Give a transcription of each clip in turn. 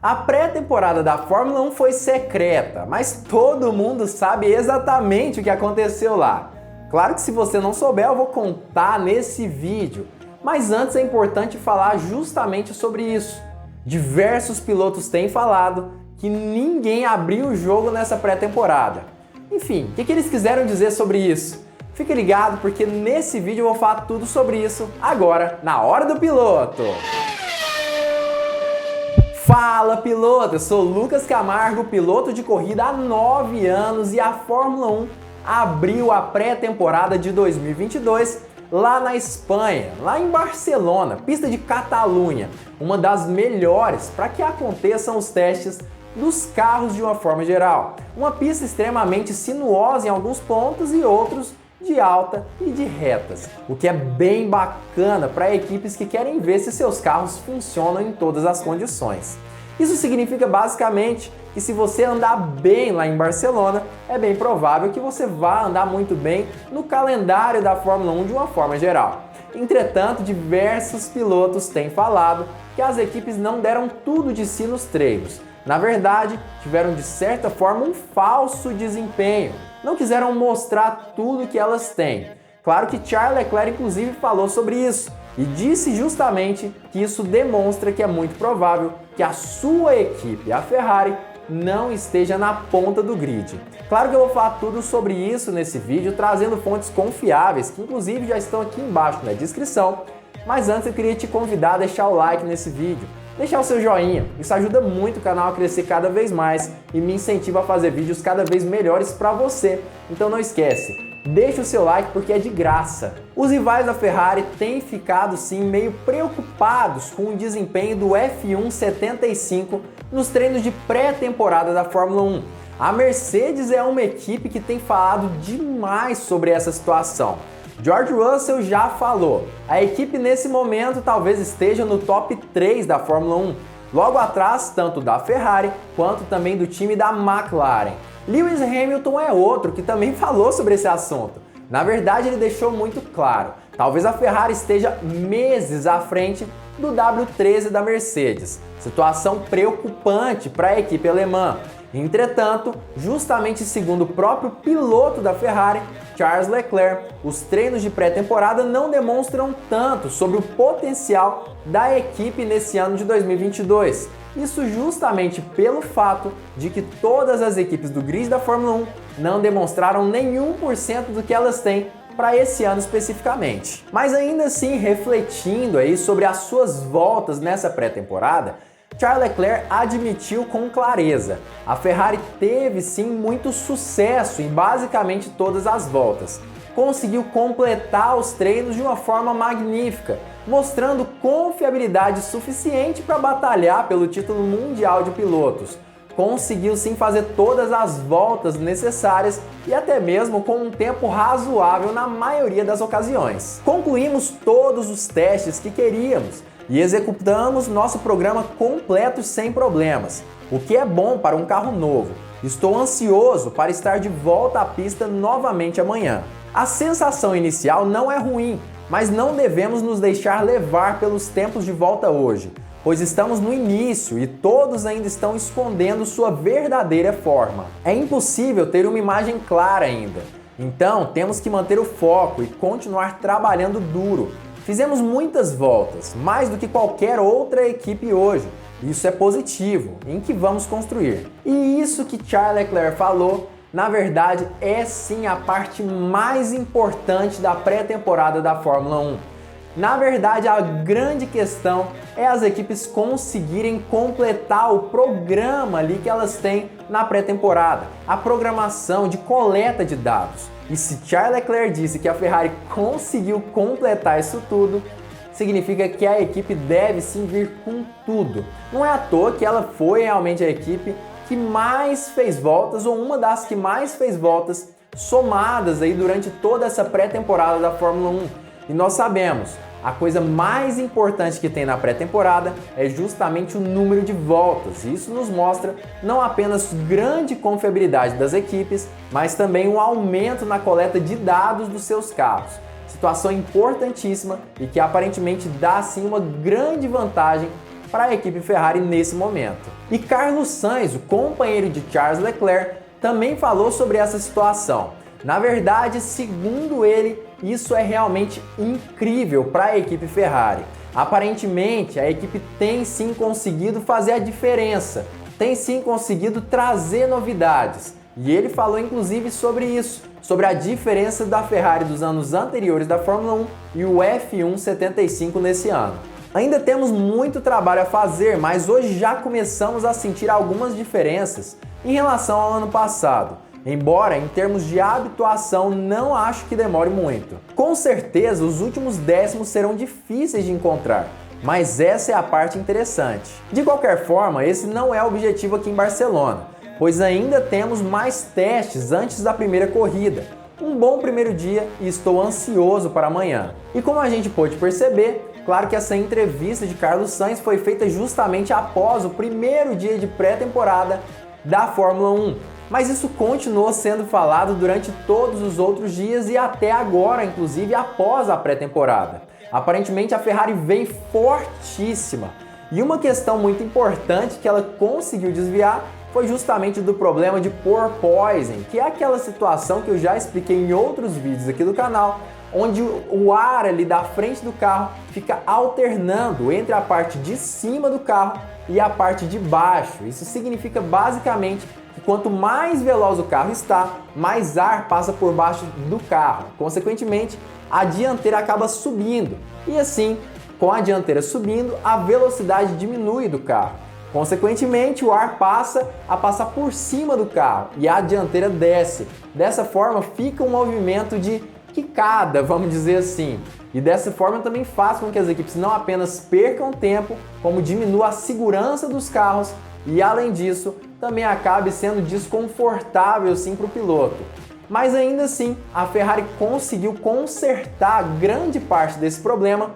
A pré-temporada da Fórmula 1 foi secreta, mas todo mundo sabe exatamente o que aconteceu lá. Claro que se você não souber, eu vou contar nesse vídeo. Mas antes é importante falar justamente sobre isso. Diversos pilotos têm falado que ninguém abriu o jogo nessa pré-temporada. Enfim, o que eles quiseram dizer sobre isso? Fique ligado porque nesse vídeo eu vou falar tudo sobre isso agora, na Hora do Piloto. Fala piloto, eu sou Lucas Camargo, piloto de corrida há 9 anos e a Fórmula 1 abriu a pré-temporada de 2022 lá na Espanha, lá em Barcelona, pista de Catalunha, uma das melhores para que aconteçam os testes dos carros de uma forma geral. Uma pista extremamente sinuosa em alguns pontos e outros de alta e de retas, o que é bem bacana para equipes que querem ver se seus carros funcionam em todas as condições. Isso significa basicamente que se você andar bem lá em Barcelona, é bem provável que você vá andar muito bem no calendário da Fórmula 1 de uma forma geral. Entretanto, diversos pilotos têm falado que as equipes não deram tudo de si nos treinos. Na verdade, tiveram de certa forma um falso desempenho. Não quiseram mostrar tudo que elas têm. Claro que Charles Leclerc inclusive falou sobre isso e disse justamente que isso demonstra que é muito provável que a sua equipe, a Ferrari, não esteja na ponta do grid. Claro que eu vou falar tudo sobre isso nesse vídeo, trazendo fontes confiáveis, que inclusive já estão aqui embaixo na descrição. Mas antes eu queria te convidar a deixar o like nesse vídeo, deixar o seu joinha, isso ajuda muito o canal a crescer cada vez mais e me incentiva a fazer vídeos cada vez melhores para você. Então não esquece, deixa o seu like porque é de graça. Os rivais da Ferrari têm ficado sim meio preocupados com o desempenho do F1 75 nos treinos de pré-temporada da Fórmula 1. A Mercedes é uma equipe que tem falado demais sobre essa situação. George Russell já falou, a equipe nesse momento talvez esteja no top 3 da Fórmula 1, logo atrás tanto da Ferrari quanto também do time da McLaren. Lewis Hamilton é outro que também falou sobre esse assunto. Na verdade, ele deixou muito claro, talvez a Ferrari esteja meses à frente do W13 da Mercedes, situação preocupante para a equipe alemã. Entretanto, justamente segundo o próprio piloto da Ferrari, Charles Leclerc, os treinos de pré-temporada não demonstram tanto sobre o potencial da equipe nesse ano de 2022. Isso justamente pelo fato de que todas as equipes do grid da Fórmula 1 não demonstraram nenhum por cento do que elas têm para esse ano especificamente. Mas ainda assim, refletindo aí sobre as suas voltas nessa pré-temporada, Charles Leclerc admitiu com clareza, a Ferrari teve sim muito sucesso em basicamente todas as voltas. Conseguiu completar os treinos de uma forma magnífica, mostrando confiabilidade suficiente para batalhar pelo título mundial de pilotos. Conseguiu sim fazer todas as voltas necessárias e até mesmo com um tempo razoável na maioria das ocasiões. Concluímos todos os testes que queríamos e executamos nosso programa completo sem problemas, o que é bom para um carro novo. Estou ansioso para estar de volta à pista novamente amanhã. A sensação inicial não é ruim, mas não devemos nos deixar levar pelos tempos de volta hoje, pois estamos no início e todos ainda estão escondendo sua verdadeira forma. É impossível ter uma imagem clara ainda, então temos que manter o foco e continuar trabalhando duro. Fizemos muitas voltas, mais do que qualquer outra equipe hoje. Isso é positivo, em que vamos construir. E isso que Charles Leclerc falou, na verdade, é sim a parte mais importante da pré-temporada da Fórmula 1. Na verdade, a grande questão é as equipes conseguirem completar o programa ali que elas têm na pré-temporada, a programação de coleta de dados. E se Charles Leclerc disse que a Ferrari conseguiu completar isso tudo, significa que a equipe deve sim vir com tudo. Não é à toa que ela foi realmente a equipe que mais fez voltas, ou uma das que mais fez voltas somadas aí durante toda essa pré-temporada da Fórmula 1. E nós sabemos, a coisa mais importante que tem na pré-temporada é justamente o número de voltas. E isso nos mostra não apenas grande confiabilidade das equipes, mas também um aumento na coleta de dados dos seus carros. Situação importantíssima e que aparentemente dá sim uma grande vantagem para a equipe Ferrari nesse momento. E Carlos Sainz, o companheiro de Charles Leclerc, também falou sobre essa situação. Na verdade, segundo ele, isso é realmente incrível para a equipe Ferrari. Aparentemente, a equipe tem sim conseguido fazer a diferença, tem sim conseguido trazer novidades. E ele falou inclusive sobre isso, sobre a diferença da Ferrari dos anos anteriores da Fórmula 1 e o F1 75 nesse ano. Ainda temos muito trabalho a fazer, mas hoje já começamos a sentir algumas diferenças em relação ao ano passado. Embora, em termos de habituação, não acho que demore muito. Com certeza, os últimos décimos serão difíceis de encontrar, mas essa é a parte interessante. De qualquer forma, esse não é o objetivo aqui em Barcelona, pois ainda temos mais testes antes da primeira corrida. Um bom primeiro dia e estou ansioso para amanhã. E como a gente pôde perceber, claro que essa entrevista de Carlos Sainz foi feita justamente após o primeiro dia de pré-temporada da Fórmula 1. Mas isso continuou sendo falado durante todos os outros dias e até agora, inclusive após a pré-temporada. Aparentemente a Ferrari vem fortíssima. E uma questão muito importante que ela conseguiu desviar foi justamente do problema de porpoising, que é aquela situação que eu já expliquei em outros vídeos aqui do canal, onde o ar ali da frente do carro fica alternando entre a parte de cima do carro e a parte de baixo. Isso significa basicamente que quanto mais veloz o carro está, mais ar passa por baixo do carro. Consequentemente, a dianteira acaba subindo e assim, com a dianteira subindo, a velocidade diminui do carro. Consequentemente, o ar passa a passar por cima do carro e a dianteira desce. Dessa forma, fica um movimento de quicada, vamos dizer assim. E dessa forma também faz com que as equipes não apenas percam tempo, como diminua a segurança dos carros e, além disso, também acabe sendo desconfortável sim para o piloto. Mas ainda assim, a Ferrari conseguiu consertar grande parte desse problema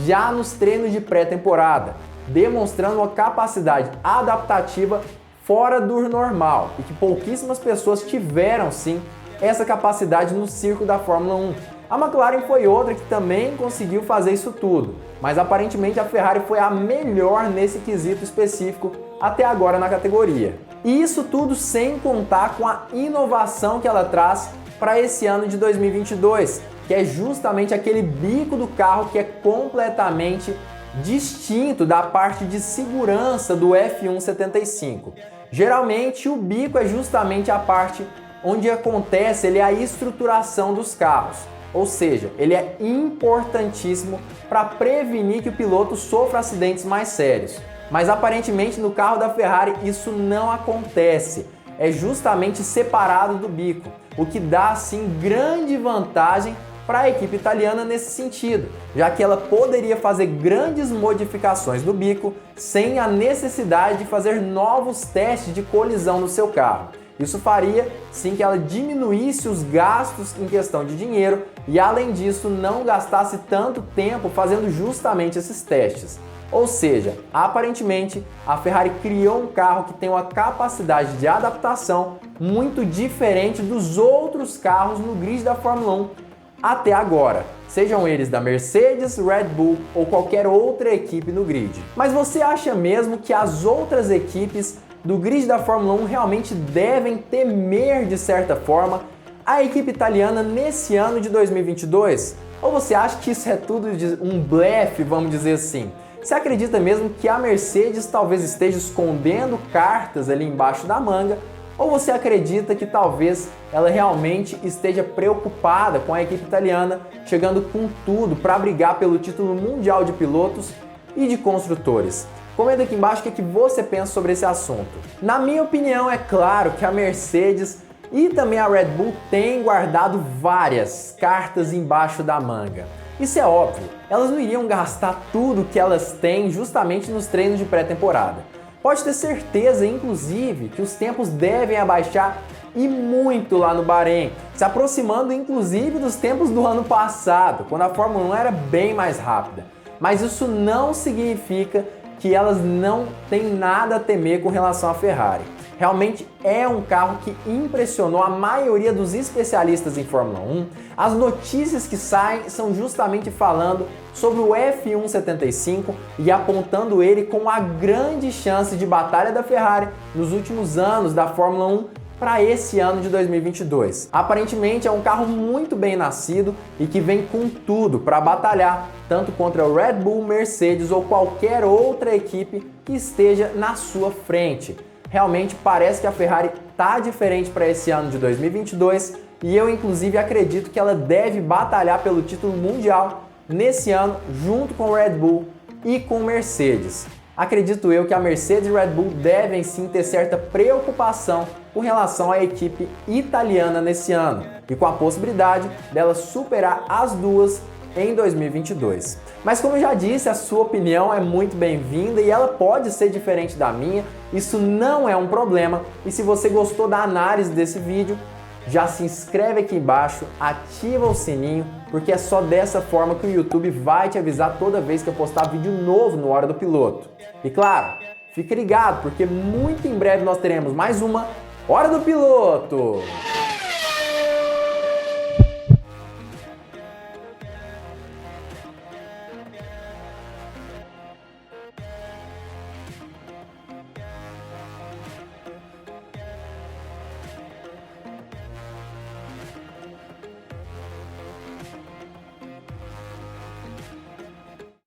já nos treinos de pré-temporada, demonstrando uma capacidade adaptativa fora do normal e que pouquíssimas pessoas tiveram sim essa capacidade no circo da Fórmula 1. A McLaren foi outra que também conseguiu fazer isso tudo, mas aparentemente a Ferrari foi a melhor nesse quesito específico até agora na categoria. E isso tudo sem contar com a inovação que ela traz para esse ano de 2022, que é justamente aquele bico do carro que é completamente distinto da parte de segurança do F1 75. Geralmente o bico é justamente a parte onde acontece a estruturação dos carros, ou seja, ele é importantíssimo para prevenir que o piloto sofra acidentes mais sérios. Mas aparentemente no carro da Ferrari isso não acontece, é justamente separado do bico, o que dá assim grande vantagem para a equipe italiana nesse sentido, já que ela poderia fazer grandes modificações no bico sem a necessidade de fazer novos testes de colisão no seu carro. Isso faria sim que ela diminuísse os gastos em questão de dinheiro e, além disso, não gastasse tanto tempo fazendo justamente esses testes. Ou seja, aparentemente, a Ferrari criou um carro que tem uma capacidade de adaptação muito diferente dos outros carros no grid da Fórmula 1 até agora, sejam eles da Mercedes, Red Bull ou qualquer outra equipe no grid. Mas você acha mesmo que as outras equipes do grid da Fórmula 1 realmente devem temer, de certa forma, a equipe italiana nesse ano de 2022? Ou você acha que isso é tudo um blefe, vamos dizer assim? Você acredita mesmo que a Mercedes talvez esteja escondendo cartas ali embaixo da manga? Ou você acredita que talvez ela realmente esteja preocupada com a equipe italiana, chegando com tudo para brigar pelo título mundial de pilotos e de construtores? Comenta aqui embaixo o que você pensa sobre esse assunto. Na minha opinião, é claro que a Mercedes e também a Red Bull têm guardado várias cartas embaixo da manga. Isso é óbvio, elas não iriam gastar tudo que elas têm justamente nos treinos de pré-temporada. Pode ter certeza, inclusive, que os tempos devem abaixar e muito lá no Bahrein, se aproximando inclusive dos tempos do ano passado, quando a Fórmula 1 era bem mais rápida. Mas isso não significa que elas não têm nada a temer com relação à Ferrari. Realmente é um carro que impressionou a maioria dos especialistas em Fórmula 1. As notícias que saem são justamente falando sobre o F175 e apontando ele como a grande chance de batalha da Ferrari nos últimos anos da Fórmula 1 para esse ano de 2022. Aparentemente é um carro muito bem nascido e que vem com tudo para batalhar tanto contra o Red Bull, Mercedes ou qualquer outra equipe que esteja na sua frente. Realmente parece que a Ferrari tá diferente para esse ano de 2022 e eu inclusive acredito que ela deve batalhar pelo título mundial nesse ano junto com o Red Bull e com o Mercedes. Acredito eu que a Mercedes e o Red Bull devem sim ter certa preocupação com relação à equipe italiana nesse ano e com a possibilidade dela superar as duas em 2022. Mas como eu já disse, a sua opinião é muito bem-vinda e ela pode ser diferente da minha, isso não é um problema. E se você gostou da análise desse vídeo, já se inscreve aqui embaixo, ativa o sininho, porque é só dessa forma que o YouTube vai te avisar toda vez que eu postar vídeo novo no Hora do Piloto. E claro, fique ligado, porque muito em breve nós teremos mais uma Hora do Piloto!